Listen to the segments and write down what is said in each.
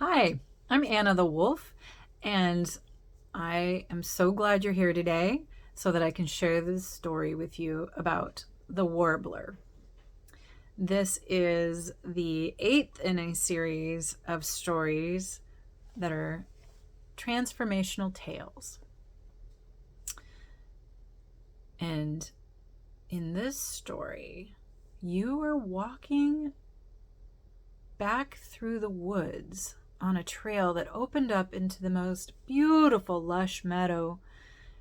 Hi, I'm Anna the Wolfe, and I am so glad you're here today so that I can share this story with you about the Warbler. This is the eighth in a series of stories that are transformational tales. And in this story, you are walking back through the woods on a trail that opened up into the most beautiful, lush meadow,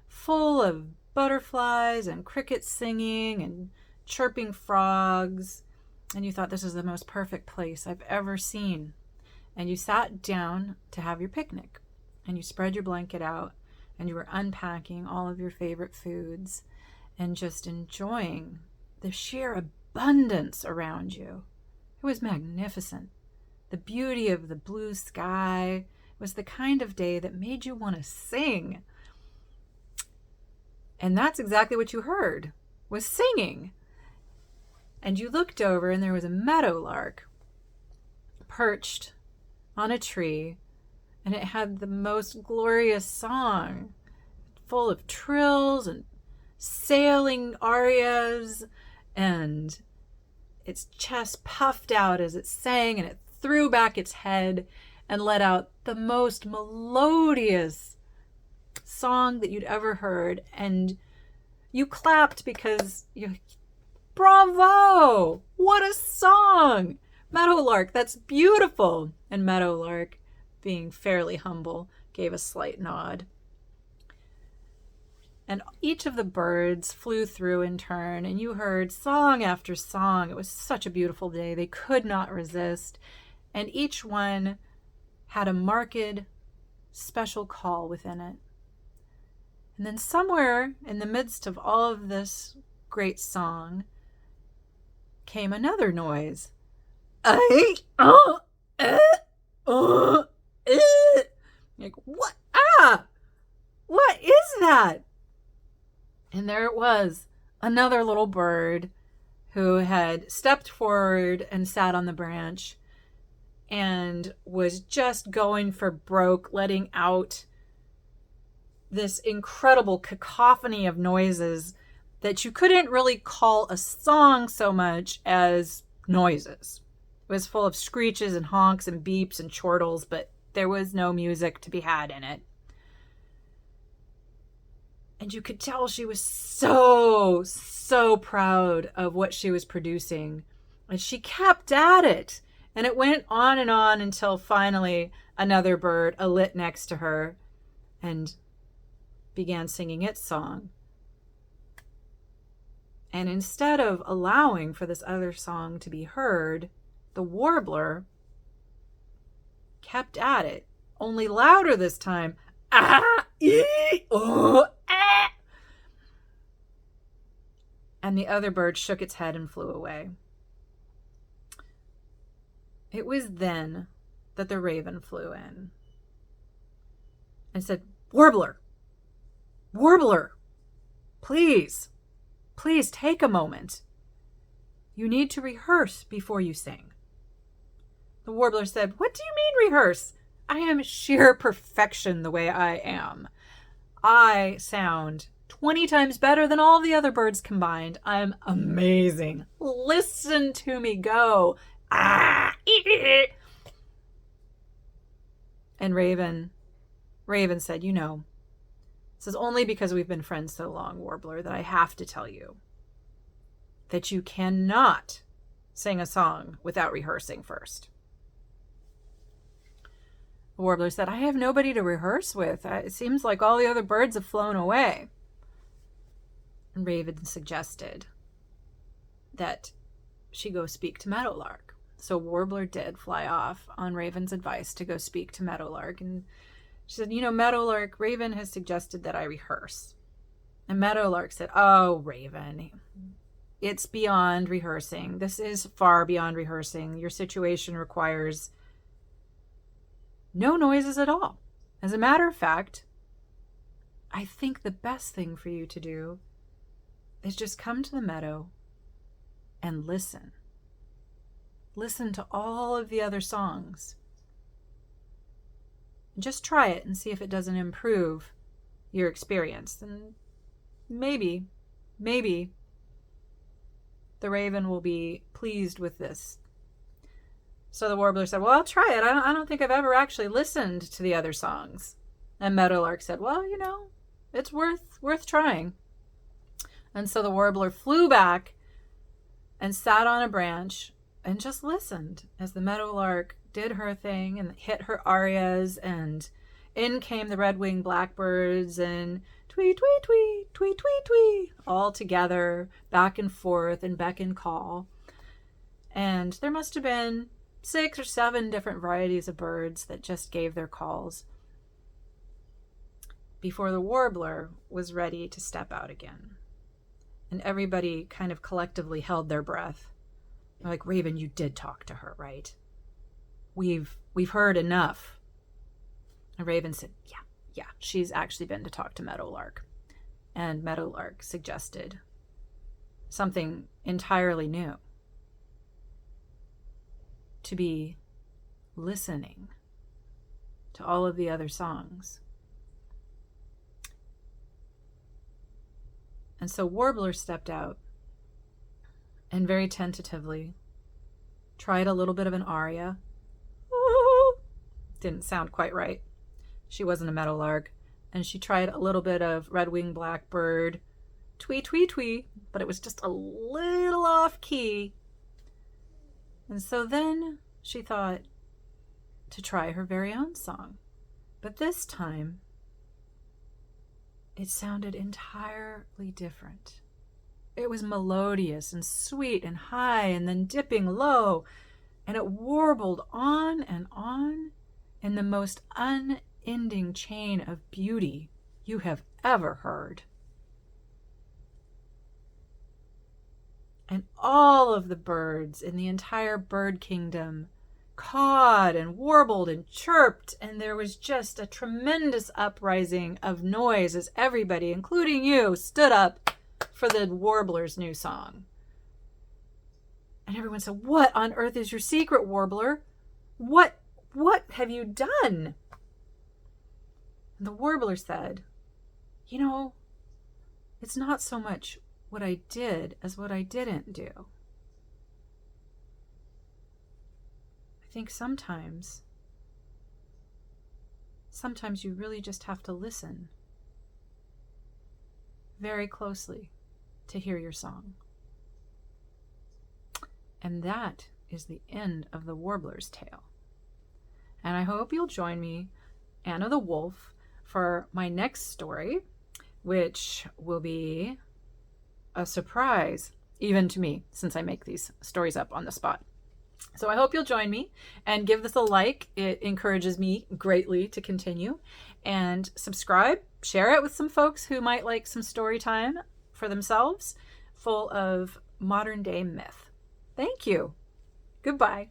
full of butterflies and crickets singing and chirping frogs. And you thought this is the most perfect place I've ever seen. And you sat down to have your picnic. And you spread your blanket out and you were unpacking all of your favorite foods and just enjoying the sheer abundance around you. It was magnificent. The beauty of the blue sky was the kind of day that made you want to sing. And that's exactly what you heard, was singing. And you looked over and there was a meadowlark perched on a tree, and it had the most glorious song, full of trills and sailing arias, and its chest puffed out as it sang, and it threw back its head and let out the most melodious song that you'd ever heard. And you clapped because bravo! What a song! Meadowlark, that's beautiful. And Meadowlark, being fairly humble, gave a slight nod. And each of the birds flew through in turn, and you heard song after song. It was such a beautiful day. They could not resist. And each one had a marked special call within it. And then somewhere in the midst of all of this great song came another noise. Like, what? What is that? And there it was, another little bird who had stepped forward and sat on the branch and was just going for broke, letting out this incredible cacophony of noises that you couldn't really call a song so much as noises. It was full of screeches and honks and beeps and chortles, but there was no music to be had in it. And you could tell she was so proud of what she was producing. And she kept at it. And it went on and on until finally another bird alit next to her and began singing its song. And instead of allowing for this other song to be heard, the warbler kept at it, only louder this time. And the other bird shook its head and flew away. It was then that the raven flew in and said, Warbler, Warbler, please take a moment. You need to rehearse before you sing. The warbler said, What do you mean rehearse? I am sheer perfection the way I am. I sound 20 times better than all the other birds combined. I'm amazing. Listen to me go. And Raven said, this is only because we've been friends so long, Warbler, that I have to tell you that you cannot sing a song without rehearsing first. The warbler said, I have nobody to rehearse with. It seems like all the other birds have flown away. And Raven suggested that she go speak to Meadowlark. So Warbler did fly off on Raven's advice to go speak to Meadowlark. And she said, Meadowlark, Raven has suggested that I rehearse. And Meadowlark said, Oh, Raven, it's beyond rehearsing. This is far beyond rehearsing. Your situation requires no noises at all. As a matter of fact, I think the best thing for you to do is just come to the meadow and listen. Listen to all of the other songs. Just try it and see if it doesn't improve your experience. And maybe the raven will be pleased with this. So the warbler said, well, I'll try it. I don't think I've ever actually listened to the other songs. And Meadowlark said, well, it's worth trying. And so the warbler flew back and sat on a branch and just listened as the meadowlark did her thing and hit her arias, and in came the red-winged blackbirds and tweet, tweet, tweet, tweet, tweet, tweet, all together, back and forth and beck and call. And there must have been 6 or 7 different varieties of birds that just gave their calls before the warbler was ready to step out again. And everybody kind of collectively held their breath. They're like, Raven, you did talk to her, right? We've heard enough. And Raven said, yeah, she's actually been to talk to Meadowlark. And Meadowlark suggested something entirely new. To be listening to all of the other songs. And so Warbler stepped out and very tentatively tried a little bit of an aria. Ooh, didn't sound quite right. She wasn't a meadowlark. And she tried a little bit of red-winged blackbird, twee, twee, twee, but it was just a little off key. And so then she thought to try her very own song. But this time, it sounded entirely different. It was melodious and sweet and high and then dipping low, and it warbled on and on in the most unending chain of beauty you have ever heard. And all of the birds in the entire bird kingdom cawed and warbled and chirped, and there was just a tremendous uprising of noise as everybody, including you, stood up for the warbler's new song. And everyone said, what on earth is your secret, Warbler? What have you done? And the warbler said, it's not so much what I did as what I didn't do. I think sometimes you really just have to listen very closely to hear your song. And that is the end of the warbler's tale. And I hope you'll join me, Anna the Wolfe, for my next story, which will be a surprise, even to me, since I make these stories up on the spot. So I hope you'll join me and give this a like. It encourages me greatly to continue. And subscribe, share it with some folks who might like some story time for themselves, full of modern day myth. Thank you. Goodbye.